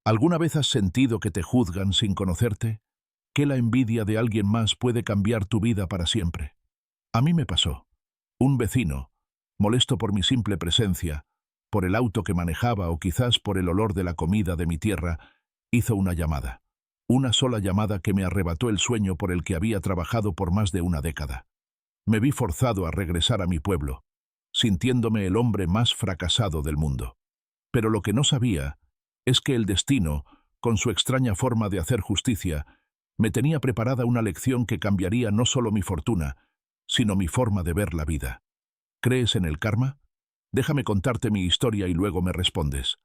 ¿Alguna vez has sentido que te juzgan sin conocerte? ¿Que la envidia de alguien más puede cambiar tu vida para siempre? A mí me pasó. Un vecino, molesto por mi simple presencia, por el auto que manejaba o quizás por el olor de la comida de mi tierra, hizo una llamada. Una sola llamada que me arrebató el sueño por el que había trabajado por más de una década. Me vi forzado a regresar a mi pueblo, sintiéndome el hombre más fracasado del mundo. Pero lo que no sabía es que el destino, con su extraña forma de hacer justicia, me tenía preparada una lección que cambiaría no solo mi fortuna, sino mi forma de ver la vida. ¿Crees en el karma? Déjame contarte mi historia y luego me respondes.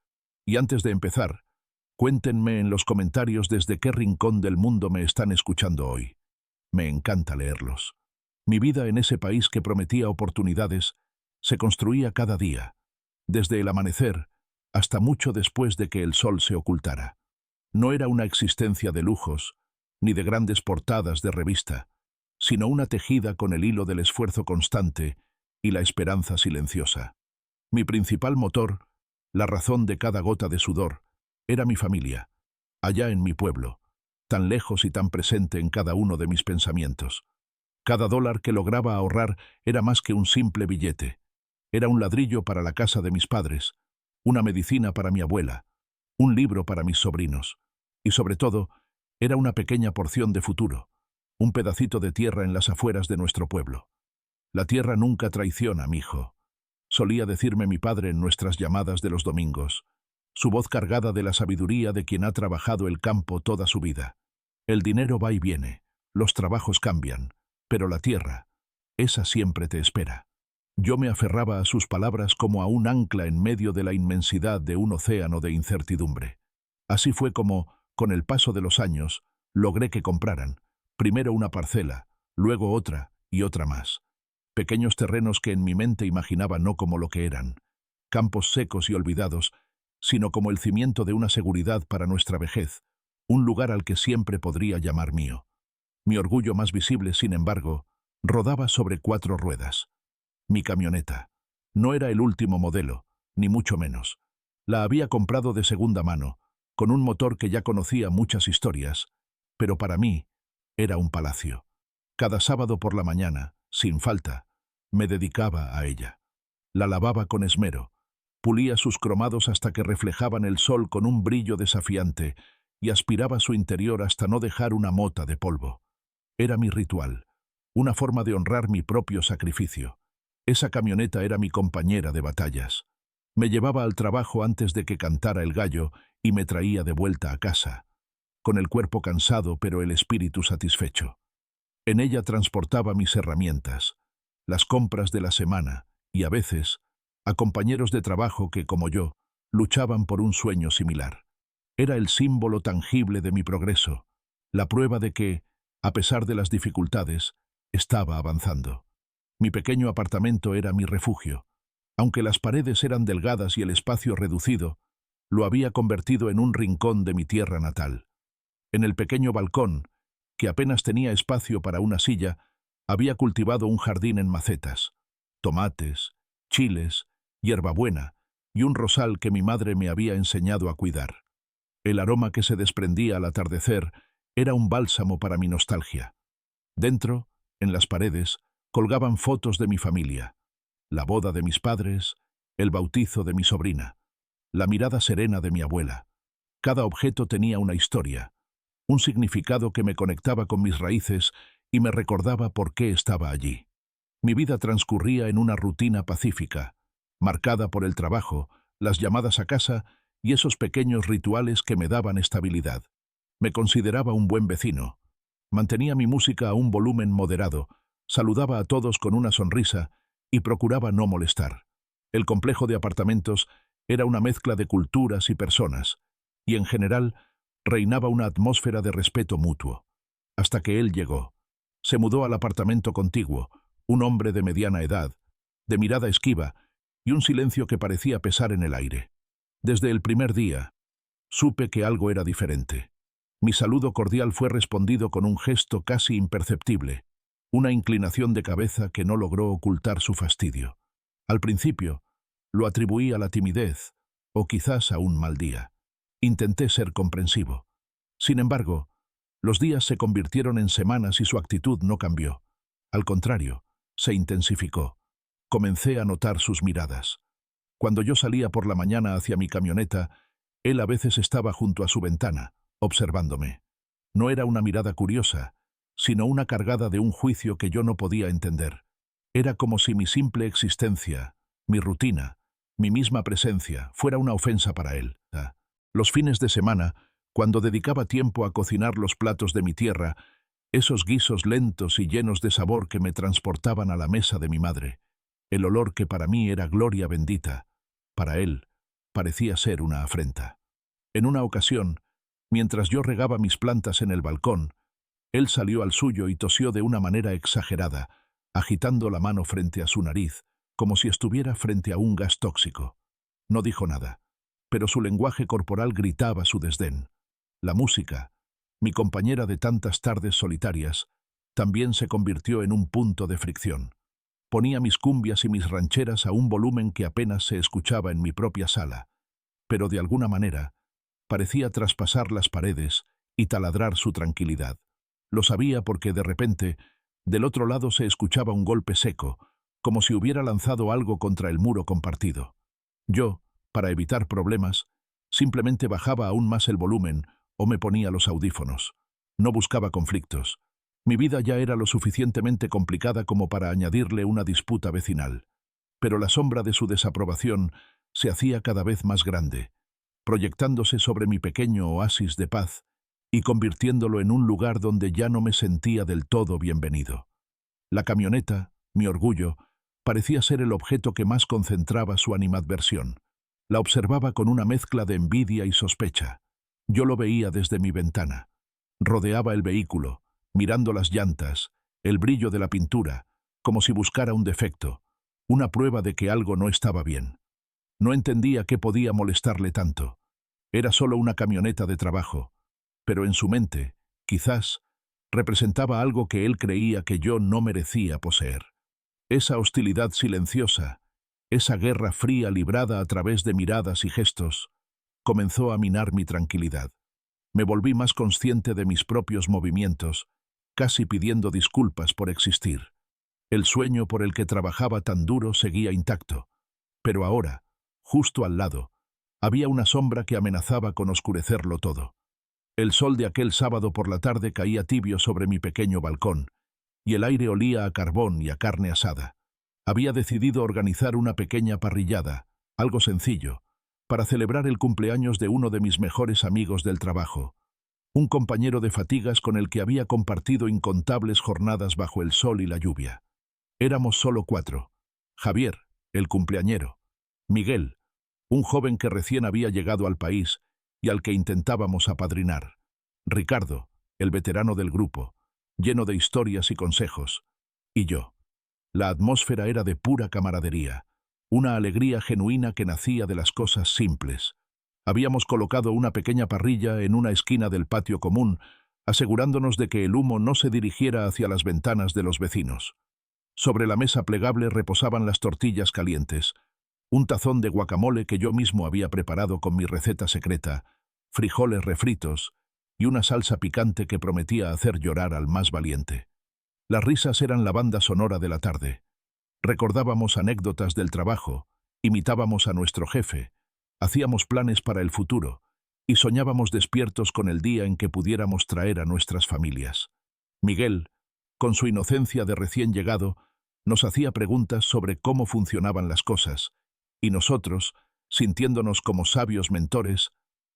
Y antes de empezar, cuéntenme en los comentarios desde qué rincón del mundo me están escuchando hoy. Me encanta leerlos. Mi vida en ese país que prometía oportunidades se construía cada día, desde el amanecer hasta mucho después de que el sol se ocultara. No era una existencia de lujos, ni de grandes portadas de revista, sino una tejida con el hilo del esfuerzo constante y la esperanza silenciosa. Mi principal motor, la razón de cada gota de sudor, era mi familia, allá en mi pueblo, tan lejos y tan presente en cada uno de mis pensamientos. Cada dólar que lograba ahorrar era más que un simple billete. Era un ladrillo para la casa de mis padres, una medicina para mi abuela, un libro para mis sobrinos, y sobre todo, era una pequeña porción de futuro, un pedacito de tierra en las afueras de nuestro pueblo. La tierra nunca traiciona, mijo, solía decirme mi padre en nuestras llamadas de los domingos, su voz cargada de la sabiduría de quien ha trabajado el campo toda su vida. El dinero va y viene, los trabajos cambian, pero la tierra, esa siempre te espera. Yo me aferraba a sus palabras como a un ancla en medio de la inmensidad de un océano de incertidumbre. Así fue como, con el paso de los años, logré que compraran, primero una parcela, luego otra y otra más. Pequeños terrenos que en mi mente imaginaba no como lo que eran, campos secos y olvidados, sino como el cimiento de una seguridad para nuestra vejez, un lugar al que siempre podría llamar mío. Mi orgullo más visible, sin embargo, rodaba sobre 4 ruedas. Mi camioneta. No era el último modelo, ni mucho menos. La había comprado de segunda mano, con un motor que ya conocía muchas historias, pero para mí era un palacio. Cada sábado por la mañana, sin falta, me dedicaba a ella. La lavaba con esmero, pulía sus cromados hasta que reflejaban el sol con un brillo desafiante y aspiraba su interior hasta no dejar una mota de polvo. Era mi ritual, una forma de honrar mi propio sacrificio. Esa camioneta era mi compañera de batallas. Me llevaba al trabajo antes de que cantara el gallo y me traía de vuelta a casa, con el cuerpo cansado pero el espíritu satisfecho. En ella transportaba mis herramientas, las compras de la semana y, a veces, a compañeros de trabajo que, como yo, luchaban por un sueño similar. Era el símbolo tangible de mi progreso, la prueba de que, a pesar de las dificultades, estaba avanzando. Mi pequeño apartamento era mi refugio. Aunque las paredes eran delgadas y el espacio reducido, lo había convertido en un rincón de mi tierra natal. En el pequeño balcón, que apenas tenía espacio para una silla, había cultivado un jardín en macetas, tomates, chiles, hierbabuena y un rosal que mi madre me había enseñado a cuidar. El aroma que se desprendía al atardecer era un bálsamo para mi nostalgia. Dentro, en las paredes, colgaban fotos de mi familia, la boda de mis padres, el bautizo de mi sobrina, la mirada serena de mi abuela. Cada objeto tenía una historia, un significado que me conectaba con mis raíces y me recordaba por qué estaba allí. Mi vida transcurría en una rutina pacífica, marcada por el trabajo, las llamadas a casa y esos pequeños rituales que me daban estabilidad. Me consideraba un buen vecino. Mantenía mi música a un volumen moderado, saludaba a todos con una sonrisa y procuraba no molestar. El complejo de apartamentos era una mezcla de culturas y personas, y en general reinaba una atmósfera de respeto mutuo. Hasta que él llegó. Se mudó al apartamento contiguo, un hombre de mediana edad, de mirada esquiva y un silencio que parecía pesar en el aire. Desde el primer día, supe que algo era diferente. Mi saludo cordial fue respondido con un gesto casi imperceptible, una inclinación de cabeza que no logró ocultar su fastidio. Al principio, lo atribuí a la timidez, o quizás a un mal día. Intenté ser comprensivo. Sin embargo, los días se convirtieron en semanas y su actitud no cambió. Al contrario, se intensificó. Comencé a notar sus miradas. Cuando yo salía por la mañana hacia mi camioneta, él a veces estaba junto a su ventana, observándome. No era una mirada curiosa, sino una cargada de un juicio que yo no podía entender. Era como si mi simple existencia, mi rutina, mi misma presencia, fuera una ofensa para él. Los fines de semana, cuando dedicaba tiempo a cocinar los platos de mi tierra, esos guisos lentos y llenos de sabor que me transportaban a la mesa de mi madre, el olor que para mí era gloria bendita, para él parecía ser una afrenta. En una ocasión, mientras yo regaba mis plantas en el balcón, él salió al suyo y tosió de una manera exagerada, agitando la mano frente a su nariz, como si estuviera frente a un gas tóxico. No dijo nada, pero su lenguaje corporal gritaba su desdén. La música, mi compañera de tantas tardes solitarias, también se convirtió en un punto de fricción. Ponía mis cumbias y mis rancheras a un volumen que apenas se escuchaba en mi propia sala, pero de alguna manera parecía traspasar las paredes y taladrar su tranquilidad. Lo sabía porque de repente, del otro lado se escuchaba un golpe seco, como si hubiera lanzado algo contra el muro compartido. Yo, para evitar problemas, simplemente bajaba aún más el volumen o me ponía los audífonos. No buscaba conflictos. Mi vida ya era lo suficientemente complicada como para añadirle una disputa vecinal. Pero la sombra de su desaprobación se hacía cada vez más grande, proyectándose sobre mi pequeño oasis de paz y convirtiéndolo en un lugar donde ya no me sentía del todo bienvenido. La camioneta, mi orgullo, parecía ser el objeto que más concentraba su animadversión. La observaba con una mezcla de envidia y sospecha. Yo lo veía desde mi ventana. Rodeaba el vehículo, mirando las llantas, el brillo de la pintura, como si buscara un defecto, una prueba de que algo no estaba bien. No entendía qué podía molestarle tanto. Era solo una camioneta de trabajo, pero en su mente, quizás, representaba algo que él creía que yo no merecía poseer. Esa hostilidad silenciosa, esa guerra fría librada a través de miradas y gestos, comenzó a minar mi tranquilidad. Me volví más consciente de mis propios movimientos, casi pidiendo disculpas por existir. El sueño por el que trabajaba tan duro seguía intacto, pero ahora, justo al lado, había una sombra que amenazaba con oscurecerlo todo. El sol de aquel sábado por la tarde caía tibio sobre mi pequeño balcón, y el aire olía a carbón y a carne asada. Había decidido organizar una pequeña parrillada, algo sencillo, para celebrar el cumpleaños de uno de mis mejores amigos del trabajo, un compañero de fatigas con el que había compartido incontables jornadas bajo el sol y la lluvia. Éramos solo 4. Javier, el cumpleañero; Miguel, un joven que recién había llegado al país y al que intentábamos apadrinar; Ricardo, el veterano del grupo, lleno de historias y consejos; y yo. La atmósfera era de pura camaradería, una alegría genuina que nacía de las cosas simples. Habíamos colocado una pequeña parrilla en una esquina del patio común, asegurándonos de que el humo no se dirigiera hacia las ventanas de los vecinos. Sobre la mesa plegable reposaban las tortillas calientes, un tazón de guacamole que yo mismo había preparado con mi receta secreta, frijoles refritos y una salsa picante que prometía hacer llorar al más valiente. Las risas eran la banda sonora de la tarde. Recordábamos anécdotas del trabajo, imitábamos a nuestro jefe, hacíamos planes para el futuro y soñábamos despiertos con el día en que pudiéramos traer a nuestras familias. Miguel, con su inocencia de recién llegado, nos hacía preguntas sobre cómo funcionaban las cosas, y nosotros, sintiéndonos como sabios mentores,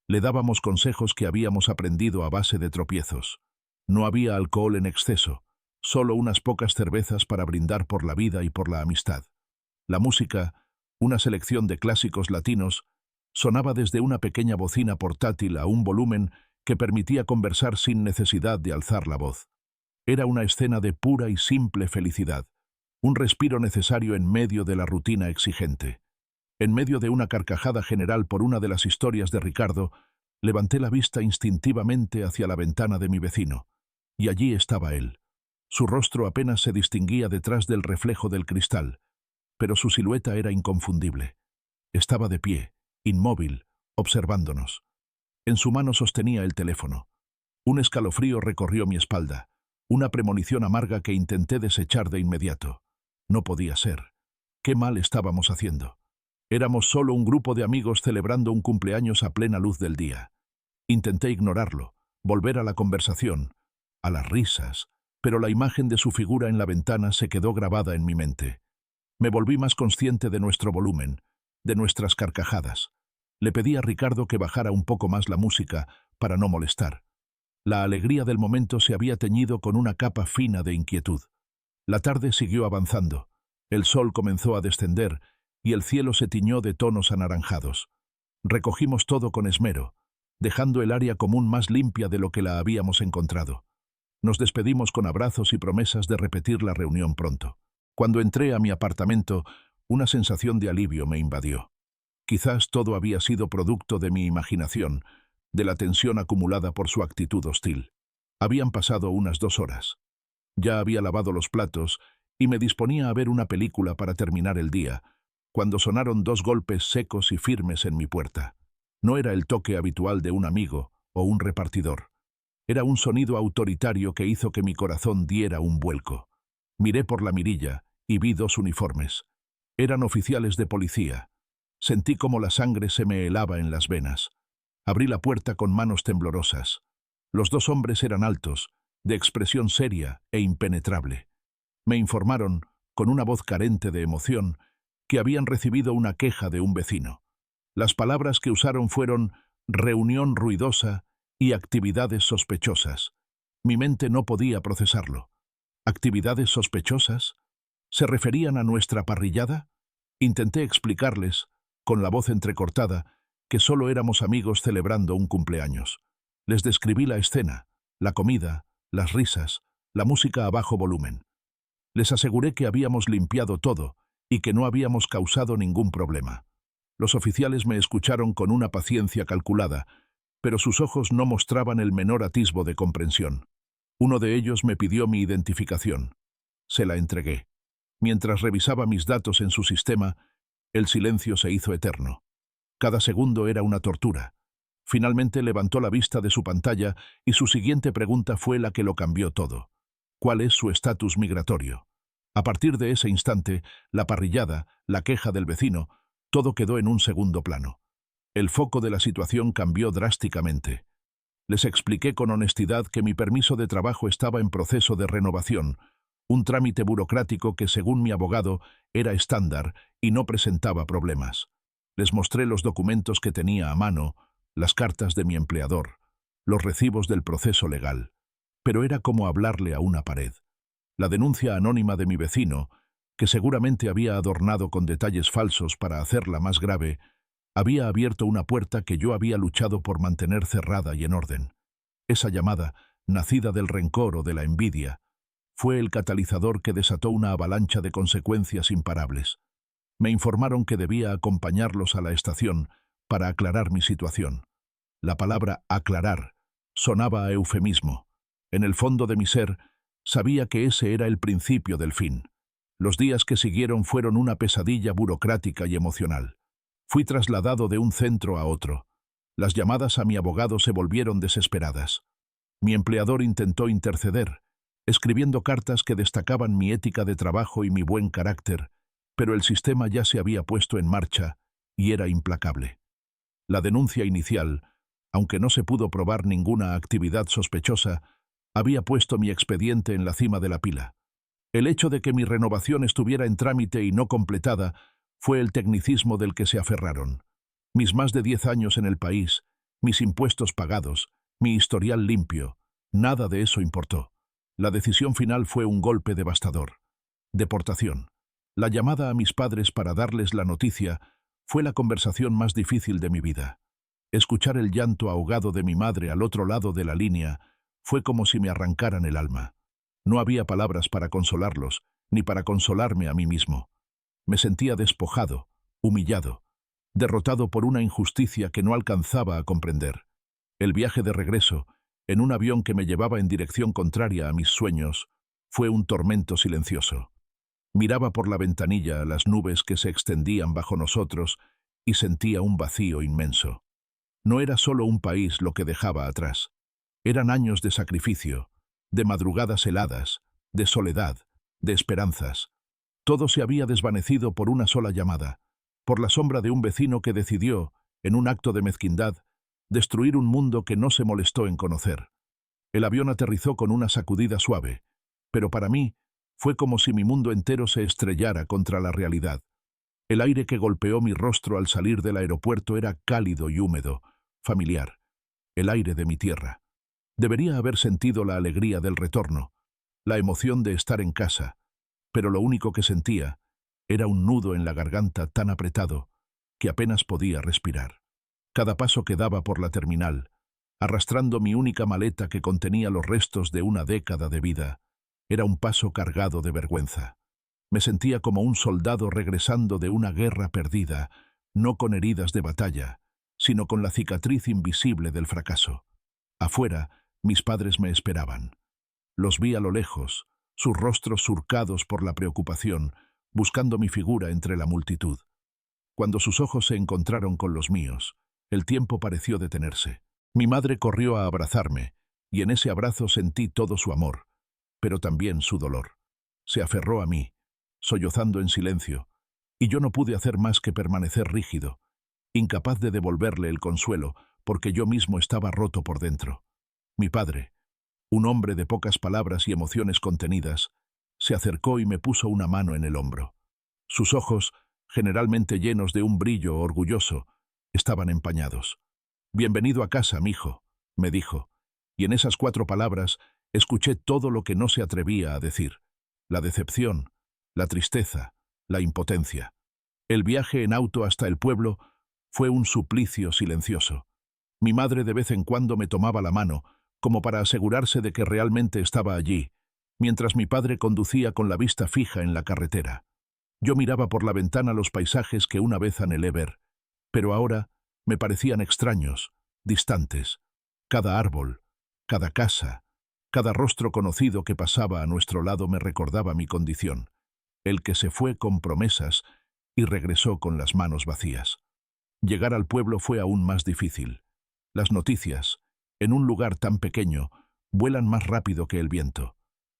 le dábamos consejos que habíamos aprendido a base de tropiezos. No había alcohol en exceso, solo unas pocas cervezas para brindar por la vida y por la amistad. La música, una selección de clásicos latinos, sonaba desde una pequeña bocina portátil a un volumen que permitía conversar sin necesidad de alzar la voz. Era una escena de pura y simple felicidad, un respiro necesario en medio de la rutina exigente. En medio de una carcajada general por una de las historias de Ricardo, levanté la vista instintivamente hacia la ventana de mi vecino, y allí estaba él. Su rostro apenas se distinguía detrás del reflejo del cristal, pero su silueta era inconfundible. Estaba de pie, inmóvil, observándonos. En su mano sostenía el teléfono. Un escalofrío recorrió mi espalda, una premonición amarga que intenté desechar de inmediato. No podía ser. ¿Qué mal estábamos haciendo? Éramos solo un grupo de amigos celebrando un cumpleaños a plena luz del día. Intenté ignorarlo, volver a la conversación, a las risas, pero la imagen de su figura en la ventana se quedó grabada en mi mente. Me volví más consciente de nuestro volumen, de nuestras carcajadas. Le pedí a Ricardo que bajara un poco más la música para no molestar. La alegría del momento se había teñido con una capa fina de inquietud. La tarde siguió avanzando. El sol comenzó a descender y el cielo se tiñó de tonos anaranjados. Recogimos todo con esmero, dejando el área común más limpia de lo que la habíamos encontrado. Nos despedimos con abrazos y promesas de repetir la reunión pronto. Cuando entré a mi apartamento, una sensación de alivio me invadió. Quizás todo había sido producto de mi imaginación, de la tensión acumulada por su actitud hostil. Habían pasado unas 2 horas. Ya había lavado los platos y me disponía a ver una película para terminar el día, cuando sonaron 2 golpes secos y firmes en mi puerta. No era el toque habitual de un amigo o un repartidor. Era un sonido autoritario que hizo que mi corazón diera un vuelco. Miré por la mirilla y vi 2 uniformes. Eran oficiales de policía. Sentí como la sangre se me helaba en las venas. Abrí la puerta con manos temblorosas. Los 2 hombres eran altos, de expresión seria e impenetrable. Me informaron, con una voz carente de emoción, que habían recibido una queja de un vecino. Las palabras que usaron fueron reunión ruidosa y actividades sospechosas. Mi mente no podía procesarlo. ¿Actividades sospechosas? ¿Se referían a nuestra parrillada? Intenté explicarles, con la voz entrecortada, que solo éramos amigos celebrando un cumpleaños. Les describí la escena, la comida, las risas, la música a bajo volumen. Les aseguré que habíamos limpiado todo y que no habíamos causado ningún problema. Los oficiales me escucharon con una paciencia calculada, pero sus ojos no mostraban el menor atisbo de comprensión. Uno de ellos me pidió mi identificación. Se la entregué. Mientras revisaba mis datos en su sistema, el silencio se hizo eterno. Cada segundo era una tortura. Finalmente levantó la vista de su pantalla y su siguiente pregunta fue la que lo cambió todo. ¿Cuál es su estatus migratorio? A partir de ese instante, la parrillada, la queja del vecino, todo quedó en un segundo plano. El foco de la situación cambió drásticamente. Les expliqué con honestidad que mi permiso de trabajo estaba en proceso de renovación, un trámite burocrático que, según mi abogado, era estándar y no presentaba problemas. Les mostré los documentos que tenía a mano, las cartas de mi empleador, los recibos del proceso legal. Pero era como hablarle a una pared. La denuncia anónima de mi vecino, que seguramente había adornado con detalles falsos para hacerla más grave, había abierto una puerta que yo había luchado por mantener cerrada y en orden. Esa llamada, nacida del rencor o de la envidia, fue el catalizador que desató una avalancha de consecuencias imparables. Me informaron que debía acompañarlos a la estación para aclarar mi situación. La palabra aclarar sonaba a eufemismo. En el fondo de mi ser, sabía que ese era el principio del fin. Los días que siguieron fueron una pesadilla burocrática y emocional. Fui trasladado de un centro a otro. Las llamadas a mi abogado se volvieron desesperadas. Mi empleador intentó interceder, escribiendo cartas que destacaban mi ética de trabajo y mi buen carácter, pero el sistema ya se había puesto en marcha y era implacable. La denuncia inicial, aunque no se pudo probar ninguna actividad sospechosa, había puesto mi expediente en la cima de la pila. El hecho de que mi renovación estuviera en trámite y no completada fue el tecnicismo del que se aferraron. Mis más de 10 años en el país, mis impuestos pagados, mi historial limpio, nada de eso importó. La decisión final fue un golpe devastador. Deportación. La llamada a mis padres para darles la noticia fue la conversación más difícil de mi vida. Escuchar el llanto ahogado de mi madre al otro lado de la línea fue como si me arrancaran el alma. No había palabras para consolarlos, ni para consolarme a mí mismo. Me sentía despojado, humillado, derrotado por una injusticia que no alcanzaba a comprender. El viaje de regreso, en un avión que me llevaba en dirección contraria a mis sueños, fue un tormento silencioso. Miraba por la ventanilla a las nubes que se extendían bajo nosotros y sentía un vacío inmenso. No era solo un país lo que dejaba atrás. Eran años de sacrificio, de madrugadas heladas, de soledad, de esperanzas. Todo se había desvanecido por una sola llamada, por la sombra de un vecino que decidió, en un acto de mezquindad, destruir un mundo que no se molestó en conocer. El avión aterrizó con una sacudida suave, pero para mí fue como si mi mundo entero se estrellara contra la realidad. El aire que golpeó mi rostro al salir del aeropuerto era cálido y húmedo, familiar, el aire de mi tierra. Debería haber sentido la alegría del retorno, la emoción de estar en casa, pero lo único que sentía era un nudo en la garganta tan apretado que apenas podía respirar. Cada paso que daba por la terminal, arrastrando mi única maleta que contenía los restos de una década de vida, era un paso cargado de vergüenza. Me sentía como un soldado regresando de una guerra perdida, no con heridas de batalla, sino con la cicatriz invisible del fracaso. Afuera, mis padres me esperaban. Los vi a lo lejos, sus rostros surcados por la preocupación, buscando mi figura entre la multitud. Cuando sus ojos se encontraron con los míos, el tiempo pareció detenerse. Mi madre corrió a abrazarme, y en ese abrazo sentí todo su amor, pero también su dolor. Se aferró a mí, sollozando en silencio, y yo no pude hacer más que permanecer rígido, incapaz de devolverle el consuelo, porque yo mismo estaba roto por dentro. Mi padre, un hombre de pocas palabras y emociones contenidas, se acercó y me puso una mano en el hombro. Sus ojos, generalmente llenos de un brillo orgulloso, estaban empañados. «Bienvenido a casa, mijo», me dijo, y en esas 4 palabras escuché todo lo que no se atrevía a decir: la decepción, la tristeza, la impotencia. El viaje en auto hasta el pueblo fue un suplicio silencioso. Mi madre de vez en cuando me tomaba la mano, como para asegurarse de que realmente estaba allí, mientras mi padre conducía con la vista fija en la carretera. Yo miraba por la ventana los paisajes que una vez anhelé ver, pero ahora me parecían extraños, distantes. Cada árbol, cada casa, cada rostro conocido que pasaba a nuestro lado me recordaba mi condición, el que se fue con promesas y regresó con las manos vacías. Llegar al pueblo fue aún más difícil. Las noticias, en un lugar tan pequeño, vuelan más rápido que el viento.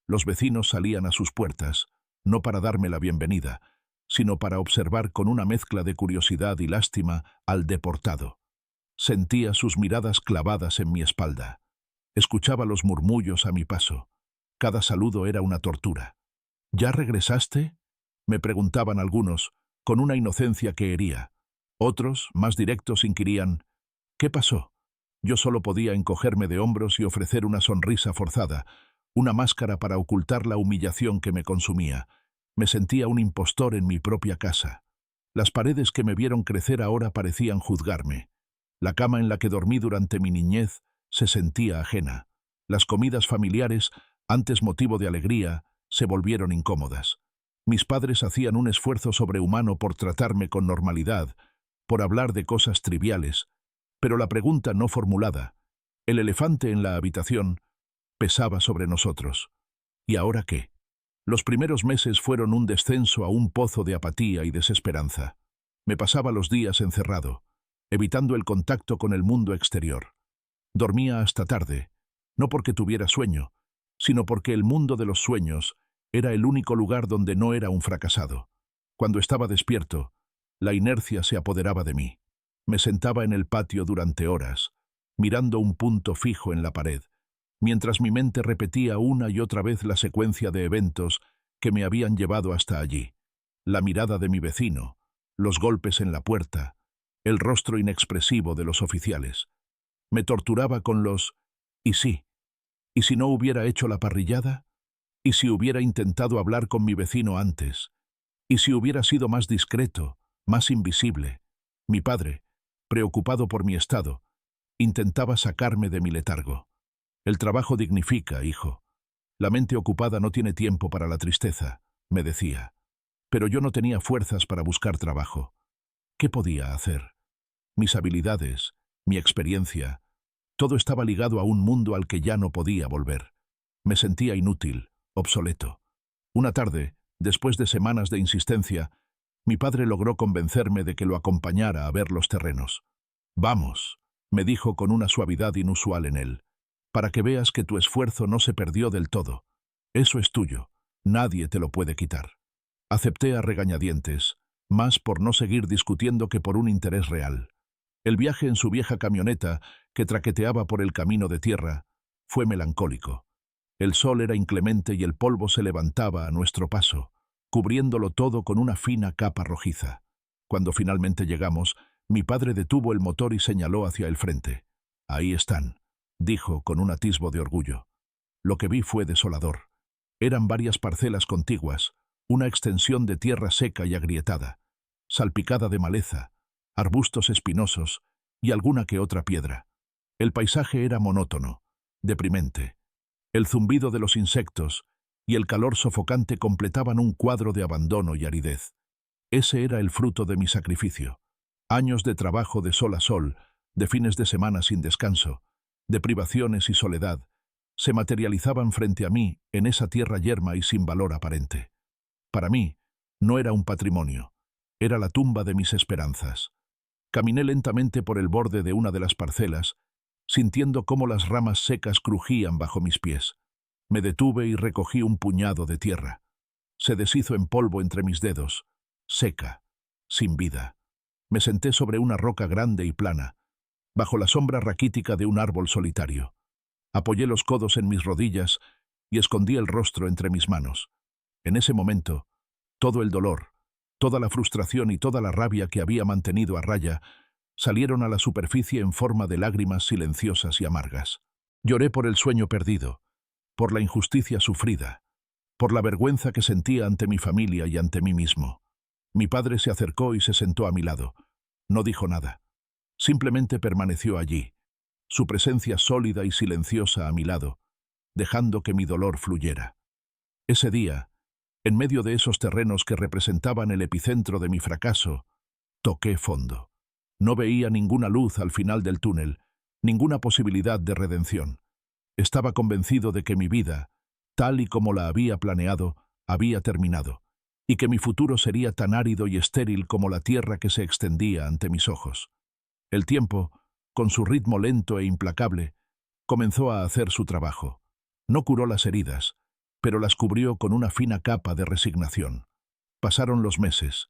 Los vecinos salían a sus puertas, no para darme la bienvenida, sino para observar con una mezcla de curiosidad y lástima al deportado. Sentía sus miradas clavadas en mi espalda. Escuchaba los murmullos a mi paso. Cada saludo era una tortura. «¿Ya regresaste?», me preguntaban algunos, con una inocencia que hería. Otros, más directos, inquirían: «¿Qué pasó?». Yo solo podía encogerme de hombros y ofrecer una sonrisa forzada, una máscara para ocultar la humillación que me consumía. Me sentía un impostor en mi propia casa. Las paredes que me vieron crecer ahora parecían juzgarme. La cama en la que dormí durante mi niñez se sentía ajena. Las comidas familiares, antes motivo de alegría, se volvieron incómodas. Mis padres hacían un esfuerzo sobrehumano por tratarme con normalidad, por hablar de cosas triviales, pero la pregunta no formulada, el elefante en la habitación, pesaba sobre nosotros. ¿Y ahora qué? Los primeros meses fueron un descenso a un pozo de apatía y desesperanza. Me pasaba los días encerrado, evitando el contacto con el mundo exterior. Dormía hasta tarde, no porque tuviera sueño, sino porque el mundo de los sueños era el único lugar donde no era un fracasado. Cuando estaba despierto, la inercia se apoderaba de mí. Me sentaba en el patio durante horas, mirando un punto fijo en la pared, mientras mi mente repetía una y otra vez la secuencia de eventos que me habían llevado hasta allí. La mirada de mi vecino, los golpes en la puerta, el rostro inexpresivo de los oficiales. Me torturaba con los «¿y sí? ¿Y si no hubiera hecho la parrillada? ¿Y si hubiera intentado hablar con mi vecino antes? ¿Y si hubiera sido más discreto, más invisible?» Mi padre, preocupado por mi estado, intentaba sacarme de mi letargo. «El trabajo dignifica, hijo. La mente ocupada no tiene tiempo para la tristeza», me decía. Pero yo no tenía fuerzas para buscar trabajo. ¿Qué podía hacer? Mis habilidades, mi experiencia, todo estaba ligado a un mundo al que ya no podía volver. Me sentía inútil, obsoleto. Una tarde, después de semanas de insistencia, mi padre logró convencerme de que lo acompañara a ver los terrenos. «Vamos», me dijo con una suavidad inusual en él, para que veas que tu esfuerzo no se perdió del todo. Eso es tuyo, nadie te lo puede quitar. Acepté a regañadientes, más por no seguir discutiendo que por un interés real. El viaje en su vieja camioneta, que traqueteaba por el camino de tierra, fue melancólico. El sol era inclemente y el polvo se levantaba a nuestro paso, cubriéndolo todo con una fina capa rojiza. Cuando finalmente llegamos, mi padre detuvo el motor y señaló hacia el frente. «Ahí están», dijo con un atisbo de orgullo. Lo que vi fue desolador. Eran varias parcelas contiguas, una extensión de tierra seca y agrietada, salpicada de maleza, arbustos espinosos y alguna que otra piedra. El paisaje era monótono, deprimente. El zumbido de los insectos y el calor sofocante completaban un cuadro de abandono y aridez. Ese era el fruto de mi sacrificio. Años de trabajo de sol a sol, de fines de semana sin descanso, de privaciones y soledad, se materializaban frente a mí en esa tierra yerma y sin valor aparente. Para mí, no era un patrimonio, era la tumba de mis esperanzas. Caminé lentamente por el borde de una de las parcelas, sintiendo cómo las ramas secas crujían bajo mis pies. Me detuve y recogí un puñado de tierra. Se deshizo en polvo entre mis dedos, seca, sin vida. Me senté sobre una roca grande y plana, bajo la sombra raquítica de un árbol solitario. Apoyé los codos en mis rodillas y escondí el rostro entre mis manos. En ese momento, todo el dolor, toda la frustración y toda la rabia que había mantenido a raya salieron a la superficie en forma de lágrimas silenciosas y amargas. Lloré por el sueño perdido, por la injusticia sufrida, por la vergüenza que sentía ante mi familia y ante mí mismo. Mi padre se acercó y se sentó a mi lado. No dijo nada. Simplemente permaneció allí, su presencia sólida y silenciosa a mi lado, dejando que mi dolor fluyera. Ese día, en medio de esos terrenos que representaban el epicentro de mi fracaso, toqué fondo. No veía ninguna luz al final del túnel, ninguna posibilidad de redención. Estaba convencido de que mi vida, tal y como la había planeado, había terminado, y que mi futuro sería tan árido y estéril como la tierra que se extendía ante mis ojos. El tiempo, con su ritmo lento e implacable, comenzó a hacer su trabajo. No curó las heridas, pero las cubrió con una fina capa de resignación. Pasaron los meses,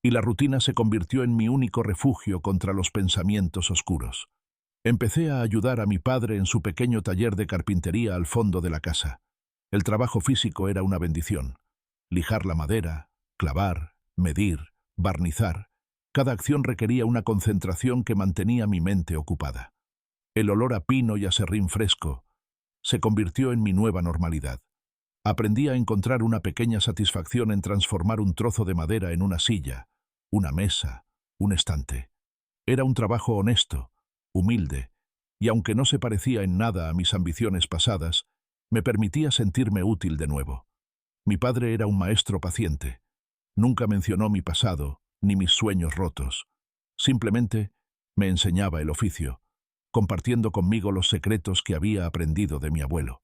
y la rutina se convirtió en mi único refugio contra los pensamientos oscuros. Empecé a ayudar a mi padre en su pequeño taller de carpintería al fondo de la casa. El trabajo físico era una bendición. Lijar la madera, clavar, medir, barnizar. Cada acción requería una concentración que mantenía mi mente ocupada. El olor a pino y a serrín fresco se convirtió en mi nueva normalidad. Aprendí a encontrar una pequeña satisfacción en transformar un trozo de madera en una silla, una mesa, un estante. Era un trabajo honesto, humilde, y aunque no se parecía en nada a mis ambiciones pasadas, me permitía sentirme útil de nuevo. Mi padre era un maestro paciente. Nunca mencionó mi pasado, ni mis sueños rotos. Simplemente me enseñaba el oficio, compartiendo conmigo los secretos que había aprendido de mi abuelo.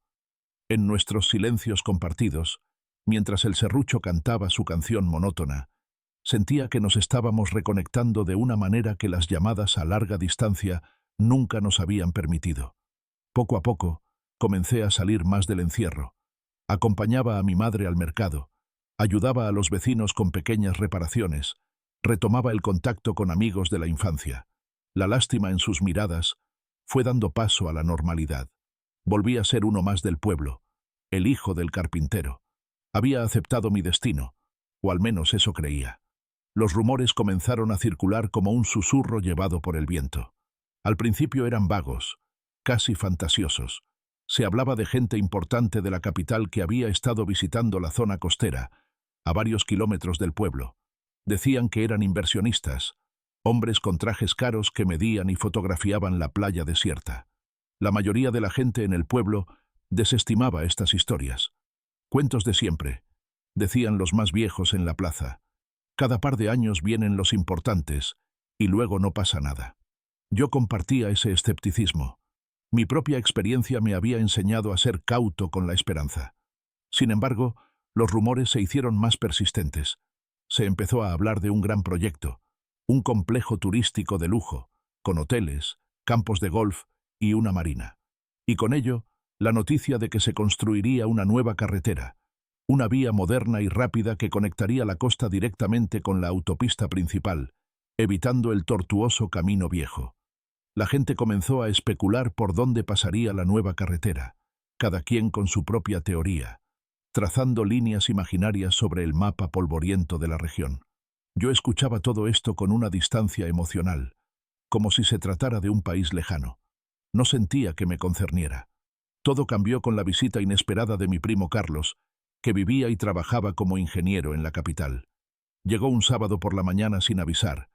En nuestros silencios compartidos, mientras el serrucho cantaba su canción monótona, sentía que nos estábamos reconectando de una manera que las llamadas a larga distancia nunca nos habían permitido. Poco a poco, comencé a salir más del encierro. Acompañaba a mi madre al mercado, ayudaba a los vecinos con pequeñas reparaciones, retomaba el contacto con amigos de la infancia. La lástima en sus miradas fue dando paso a la normalidad. Volví a ser uno más del pueblo, el hijo del carpintero. Había aceptado mi destino, o al menos eso creía. Los rumores comenzaron a circular como un susurro llevado por el viento. Al principio eran vagos, casi fantasiosos. Se hablaba de gente importante de la capital que había estado visitando la zona costera, a varios kilómetros del pueblo. Decían que eran inversionistas, hombres con trajes caros que medían y fotografiaban la playa desierta. La mayoría de la gente en el pueblo desestimaba estas historias. Cuentos de siempre, decían los más viejos en la plaza. Cada par de años vienen los importantes, y luego no pasa nada. Yo compartía ese escepticismo. Mi propia experiencia me había enseñado a ser cauto con la esperanza. Sin embargo, los rumores se hicieron más persistentes. Se empezó a hablar de un gran proyecto, un complejo turístico de lujo, con hoteles, campos de golf y una marina. Y con ello, la noticia de que se construiría una nueva carretera, una vía moderna y rápida que conectaría la costa directamente con la autopista principal, evitando el tortuoso camino viejo. La gente comenzó a especular por dónde pasaría la nueva carretera, cada quien con su propia teoría, trazando líneas imaginarias sobre el mapa polvoriento de la región. Yo escuchaba todo esto con una distancia emocional, como si se tratara de un país lejano. No sentía que me concerniera. Todo cambió con la visita inesperada de mi primo Carlos, que vivía y trabajaba como ingeniero en la capital. Llegó un sábado por la mañana sin avisar,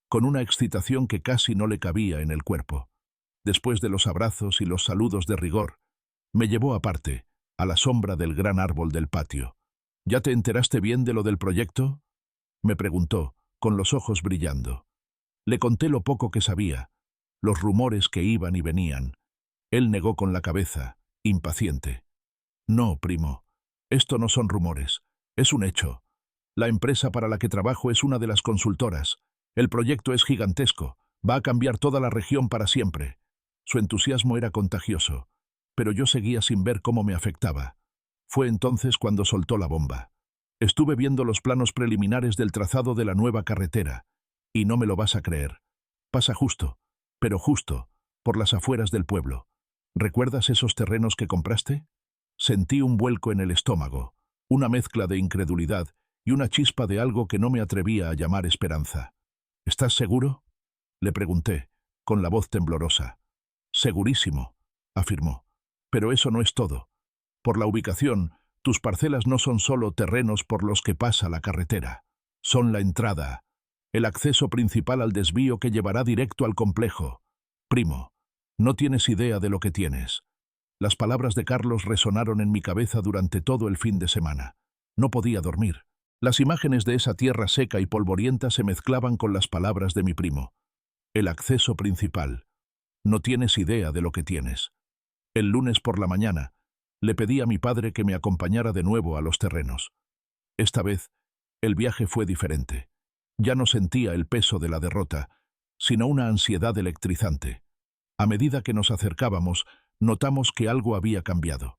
con una excitación que casi no le cabía en el cuerpo. Después de los abrazos y los saludos de rigor, me llevó aparte, a la sombra del gran árbol del patio. ¿Ya te enteraste bien de lo del proyecto?, me preguntó, con los ojos brillando. Le conté lo poco que sabía, los rumores que iban y venían. Él negó con la cabeza, impaciente. No, primo, esto no son rumores, es un hecho. La empresa para la que trabajo es una de las consultoras. El proyecto es gigantesco, va a cambiar toda la región para siempre. Su entusiasmo era contagioso, pero yo seguía sin ver cómo me afectaba. Fue entonces cuando soltó la bomba. Estuve viendo los planos preliminares del trazado de la nueva carretera, y no me lo vas a creer. Pasa justo, pero justo, por las afueras del pueblo. ¿Recuerdas esos terrenos que compraste? Sentí un vuelco en el estómago, una mezcla de incredulidad y una chispa de algo que no me atrevía a llamar esperanza. ¿Estás seguro?, le pregunté, con la voz temblorosa. Segurísimo, afirmó. Pero eso no es todo. Por la ubicación, tus parcelas no son solo terrenos por los que pasa la carretera. Son la entrada, el acceso principal al desvío que llevará directo al complejo. Primo, no tienes idea de lo que tienes. Las palabras de Carlos resonaron en mi cabeza durante todo el fin de semana. No podía dormir. Las imágenes de esa tierra seca y polvorienta se mezclaban con las palabras de mi primo. El acceso principal. No tienes idea de lo que tienes. El lunes por la mañana, le pedí a mi padre que me acompañara de nuevo a los terrenos. Esta vez, el viaje fue diferente. Ya no sentía el peso de la derrota, sino una ansiedad electrizante. A medida que nos acercábamos, notamos que algo había cambiado.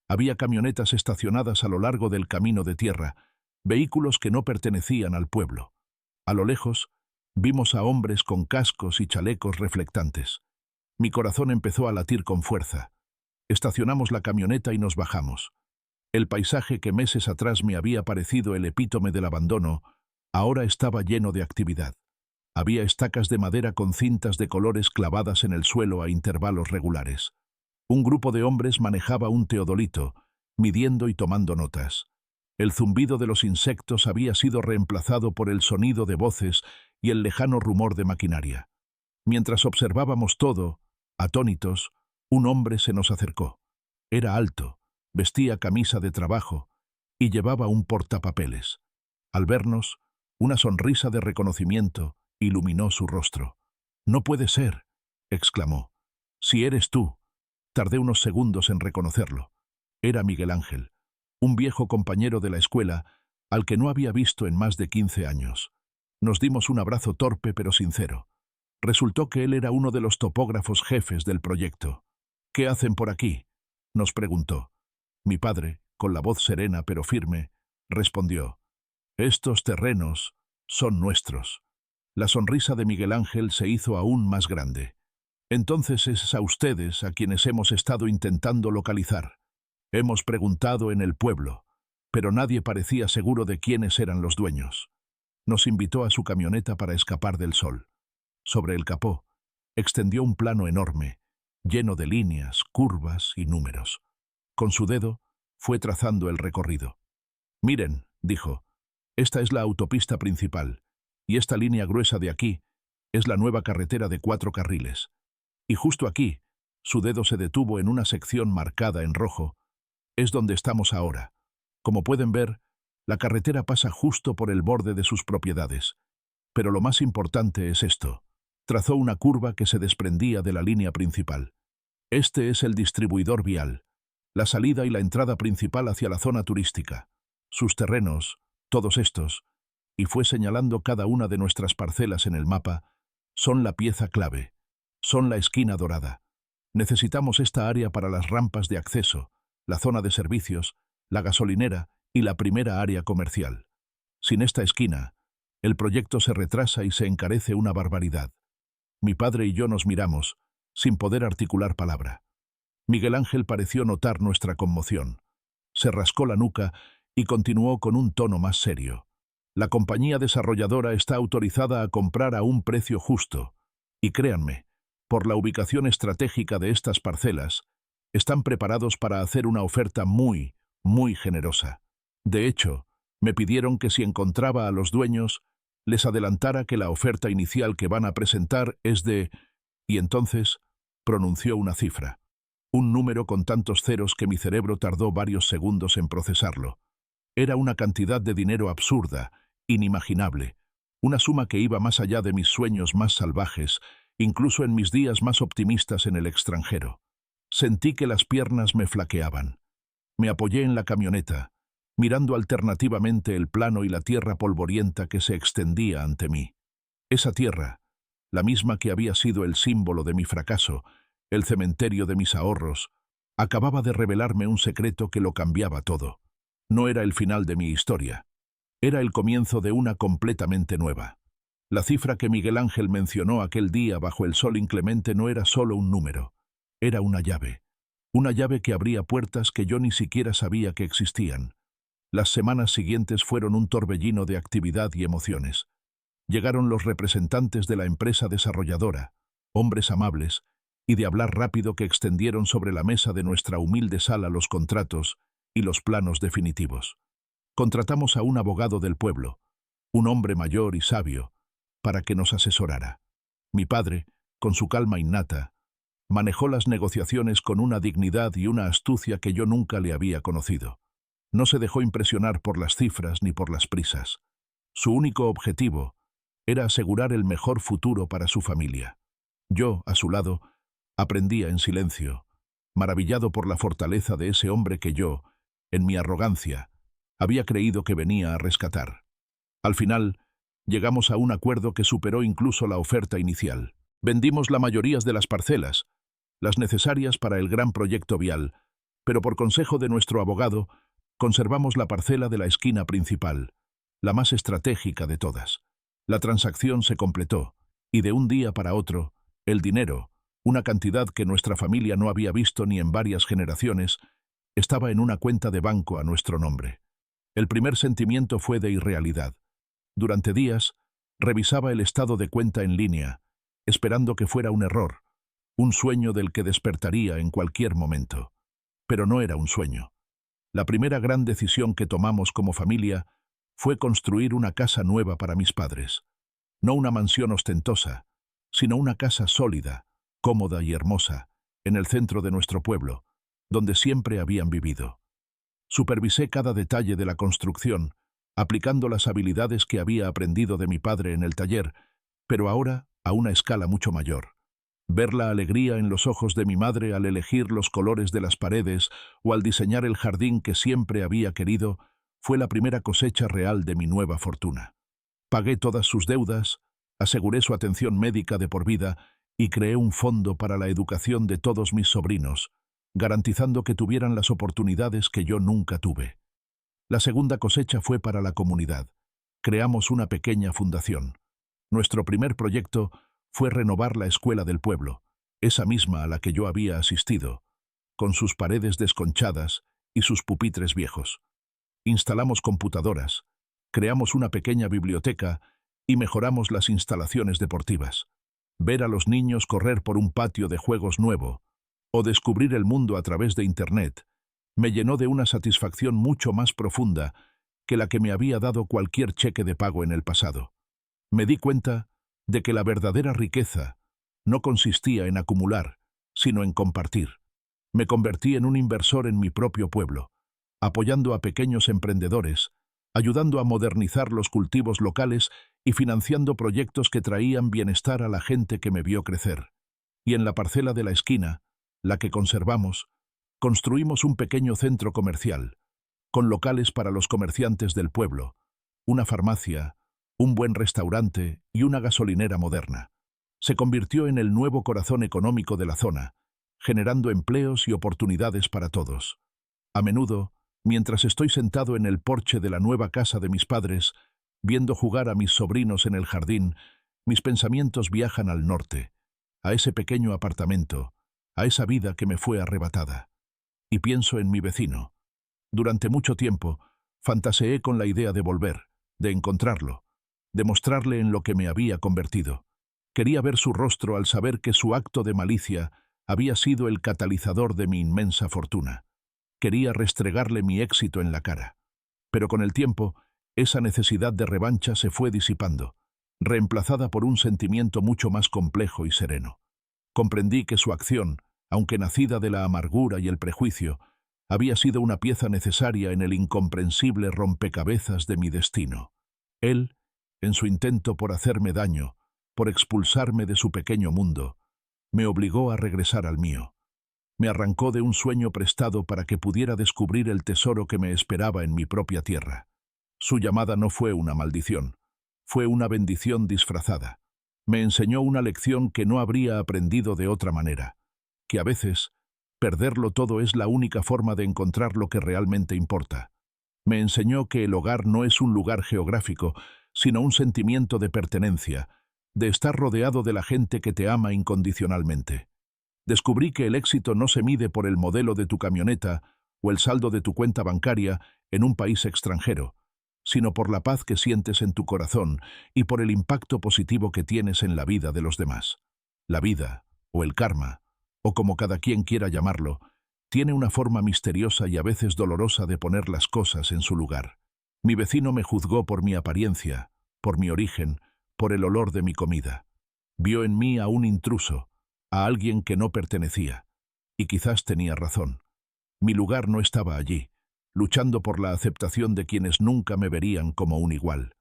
Había camionetas estacionadas a lo largo del camino de tierra, vehículos que no pertenecían al pueblo. A lo lejos, vimos a hombres con cascos y chalecos reflectantes. Mi corazón empezó a latir con fuerza. Estacionamos la camioneta y nos bajamos. El paisaje que meses atrás me había parecido el epítome del abandono, ahora estaba lleno de actividad. Había estacas de madera con cintas de colores clavadas en el suelo a intervalos regulares. Un grupo de hombres manejaba un teodolito, midiendo y tomando notas. El zumbido de los insectos había sido reemplazado por el sonido de voces y el lejano rumor de maquinaria. Mientras observábamos todo, atónitos, un hombre se nos acercó. Era alto, vestía camisa de trabajo y llevaba un portapapeles. Al vernos, una sonrisa de reconocimiento iluminó su rostro. «No puede ser», exclamó. «Si eres tú». Tardé unos segundos en reconocerlo. Era Miguel Ángel, un viejo compañero de la escuela al que no había visto en más de 15 años. Nos dimos un abrazo torpe pero sincero. Resultó que él era uno de los topógrafos jefes del proyecto. «¿Qué hacen por aquí?», nos preguntó. Mi padre, con la voz serena pero firme, respondió: «Estos terrenos son nuestros». La sonrisa de Miguel Ángel se hizo aún más grande. «Entonces es a ustedes a quienes hemos estado intentando localizar. Hemos preguntado en el pueblo, pero nadie parecía seguro de quiénes eran los dueños». Nos invitó a su camioneta para escapar del sol. Sobre el capó, extendió un plano enorme, lleno de líneas, curvas y números. Con su dedo, fue trazando el recorrido. «Miren», dijo, «esta es la autopista principal, y esta línea gruesa de aquí es la nueva carretera de 4 carriles. Y justo aquí», su dedo se detuvo en una sección marcada en rojo, «es donde estamos ahora. Como pueden ver, la carretera pasa justo por el borde de sus propiedades. Pero lo más importante es esto». Trazó una curva que se desprendía de la línea principal. «Este es el distribuidor vial, la salida y la entrada principal hacia la zona turística. Sus terrenos, todos estos», y fue señalando cada una de nuestras parcelas en el mapa, «son la pieza clave. Son la esquina dorada. Necesitamos esta área para las rampas de acceso, la zona de servicios, la gasolinera y la primera área comercial. Sin esta esquina, el proyecto se retrasa y se encarece una barbaridad. Mi padre y yo nos miramos, sin poder articular palabra. Miguel Ángel pareció notar nuestra conmoción. Se rascó la nuca y continuó con un tono más serio. La compañía desarrolladora está autorizada a comprar a un precio justo. Y créanme, por la ubicación estratégica de estas parcelas, están preparados para hacer una oferta muy, muy generosa. De hecho, me pidieron que si encontraba a los dueños, les adelantara que la oferta inicial que van a presentar es de... Y entonces pronunció una cifra. Un número con tantos ceros que mi cerebro tardó varios segundos en procesarlo. Era una cantidad de dinero absurda, inimaginable, una suma que iba más allá de mis sueños más salvajes, incluso en mis días más optimistas en el extranjero. Sentí que las piernas me flaqueaban. Me apoyé en la camioneta, mirando alternativamente el plano y la tierra polvorienta que se extendía ante mí. Esa tierra, la misma que había sido el símbolo de mi fracaso, el cementerio de mis ahorros, acababa de revelarme un secreto que lo cambiaba todo. No era el final de mi historia. Era el comienzo de una completamente nueva. La cifra que Miguel Ángel mencionó aquel día bajo el sol inclemente no era solo un número. Era una llave que abría puertas que yo ni siquiera sabía que existían. Las semanas siguientes fueron un torbellino de actividad y emociones. Llegaron los representantes de la empresa desarrolladora, hombres amables, y de hablar rápido que extendieron sobre la mesa de nuestra humilde sala los contratos y los planos definitivos. Contratamos a un abogado del pueblo, un hombre mayor y sabio, para que nos asesorara. Mi padre, con su calma innata, manejó las negociaciones con una dignidad y una astucia que yo nunca le había conocido. No se dejó impresionar por las cifras ni por las prisas. Su único objetivo era asegurar el mejor futuro para su familia. Yo, a su lado, aprendía en silencio, maravillado por la fortaleza de ese hombre que yo, en mi arrogancia, había creído que venía a rescatar. Al final, llegamos a un acuerdo que superó incluso la oferta inicial. Vendimos la mayoría de las parcelas, las necesarias para el gran proyecto vial, pero por consejo de nuestro abogado, conservamos la parcela de la esquina principal, la más estratégica de todas. La transacción se completó, y de un día para otro, el dinero, una cantidad que nuestra familia no había visto ni en varias generaciones, estaba en una cuenta de banco a nuestro nombre. El primer sentimiento fue de irrealidad. Durante días, revisaba el estado de cuenta en línea, esperando que fuera un error, un sueño del que despertaría en cualquier momento. Pero no era un sueño. La primera gran decisión que tomamos como familia fue construir una casa nueva para mis padres. No una mansión ostentosa, sino una casa sólida, cómoda y hermosa, en el centro de nuestro pueblo, donde siempre habían vivido. Supervisé cada detalle de la construcción, aplicando las habilidades que había aprendido de mi padre en el taller, pero ahora a una escala mucho mayor. Ver la alegría en los ojos de mi madre al elegir los colores de las paredes o al diseñar el jardín que siempre había querido fue la primera cosecha real de mi nueva fortuna. Pagué todas sus deudas, aseguré su atención médica de por vida y creé un fondo para la educación de todos mis sobrinos, garantizando que tuvieran las oportunidades que yo nunca tuve. La segunda cosecha fue para la comunidad. Creamos una pequeña fundación. Nuestro primer proyecto fue renovar la escuela del pueblo, esa misma a la que yo había asistido, con sus paredes desconchadas y sus pupitres viejos. Instalamos computadoras, creamos una pequeña biblioteca y mejoramos las instalaciones deportivas. Ver a los niños correr por un patio de juegos nuevo o descubrir el mundo a través de Internet me llenó de una satisfacción mucho más profunda que la que me había dado cualquier cheque de pago en el pasado. Me di cuenta de que la verdadera riqueza no consistía en acumular, sino en compartir. Me convertí en un inversor en mi propio pueblo, apoyando a pequeños emprendedores, ayudando a modernizar los cultivos locales y financiando proyectos que traían bienestar a la gente que me vio crecer. Y en la parcela de la esquina, la que conservamos, construimos un pequeño centro comercial, con locales para los comerciantes del pueblo, una farmacia, un buen restaurante y una gasolinera moderna. Se convirtió en el nuevo corazón económico de la zona, generando empleos y oportunidades para todos. A menudo, mientras estoy sentado en el porche de la nueva casa de mis padres, viendo jugar a mis sobrinos en el jardín, mis pensamientos viajan al norte, a ese pequeño apartamento, a esa vida que me fue arrebatada. Y pienso en mi vecino. Durante mucho tiempo, fantaseé con la idea de volver, de encontrarlo, de mostrarle en lo que me había convertido. Quería ver su rostro al saber que su acto de malicia había sido el catalizador de mi inmensa fortuna. Quería restregarle mi éxito en la cara. Pero con el tiempo, esa necesidad de revancha se fue disipando, reemplazada por un sentimiento mucho más complejo y sereno. Comprendí que su acción, aunque nacida de la amargura y el prejuicio, había sido una pieza necesaria en el incomprensible rompecabezas de mi destino. Él, en su intento por hacerme daño, por expulsarme de su pequeño mundo, me obligó a regresar al mío. Me arrancó de un sueño prestado para que pudiera descubrir el tesoro que me esperaba en mi propia tierra. Su llamada no fue una maldición, fue una bendición disfrazada. Me enseñó una lección que no habría aprendido de otra manera, que a veces perderlo todo es la única forma de encontrar lo que realmente importa. Me enseñó que el hogar no es un lugar geográfico, sino un sentimiento de pertenencia, de estar rodeado de la gente que te ama incondicionalmente. Descubrí que el éxito no se mide por el modelo de tu camioneta o el saldo de tu cuenta bancaria en un país extranjero, sino por la paz que sientes en tu corazón y por el impacto positivo que tienes en la vida de los demás. La vida, o el karma, o como cada quien quiera llamarlo, tiene una forma misteriosa y a veces dolorosa de poner las cosas en su lugar. Mi vecino me juzgó por mi apariencia, por mi origen, por el olor de mi comida. Vio en mí a un intruso, a alguien que no pertenecía, y quizás tenía razón. Mi lugar no estaba allí, luchando por la aceptación de quienes nunca me verían como un igual.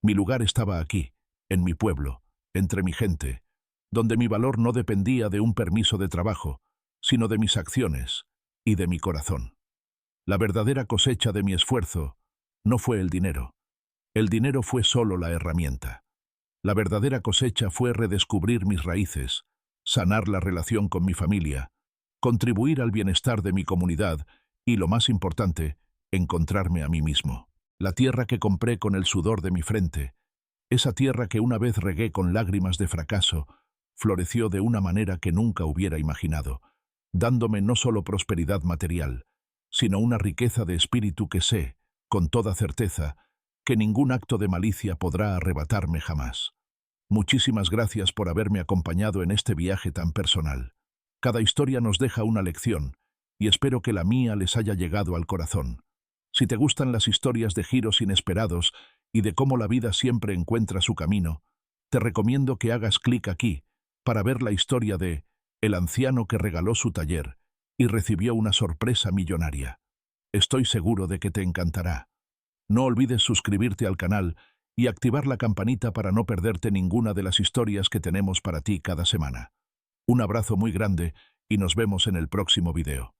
Mi lugar estaba aquí, en mi pueblo, entre mi gente, donde mi valor no dependía de un permiso de trabajo, sino de mis acciones y de mi corazón. La verdadera cosecha de mi esfuerzo no fue el dinero. El dinero fue solo la herramienta. La verdadera cosecha fue redescubrir mis raíces, sanar la relación con mi familia, contribuir al bienestar de mi comunidad y, lo más importante, encontrarme a mí mismo. La tierra que compré con el sudor de mi frente, esa tierra que una vez regué con lágrimas de fracaso, floreció de una manera que nunca hubiera imaginado, dándome no solo prosperidad material, sino una riqueza de espíritu que sé, con toda certeza, que ningún acto de malicia podrá arrebatarme jamás. Muchísimas gracias por haberme acompañado en este viaje tan personal. Cada historia nos deja una lección, y espero que la mía les haya llegado al corazón. Si te gustan las historias de giros inesperados y de cómo la vida siempre encuentra su camino, te recomiendo que hagas clic aquí para ver la historia de El anciano que regaló su taller y recibió una sorpresa millonaria. Estoy seguro de que te encantará. No olvides suscribirte al canal y activar la campanita para no perderte ninguna de las historias que tenemos para ti cada semana. Un abrazo muy grande y nos vemos en el próximo video.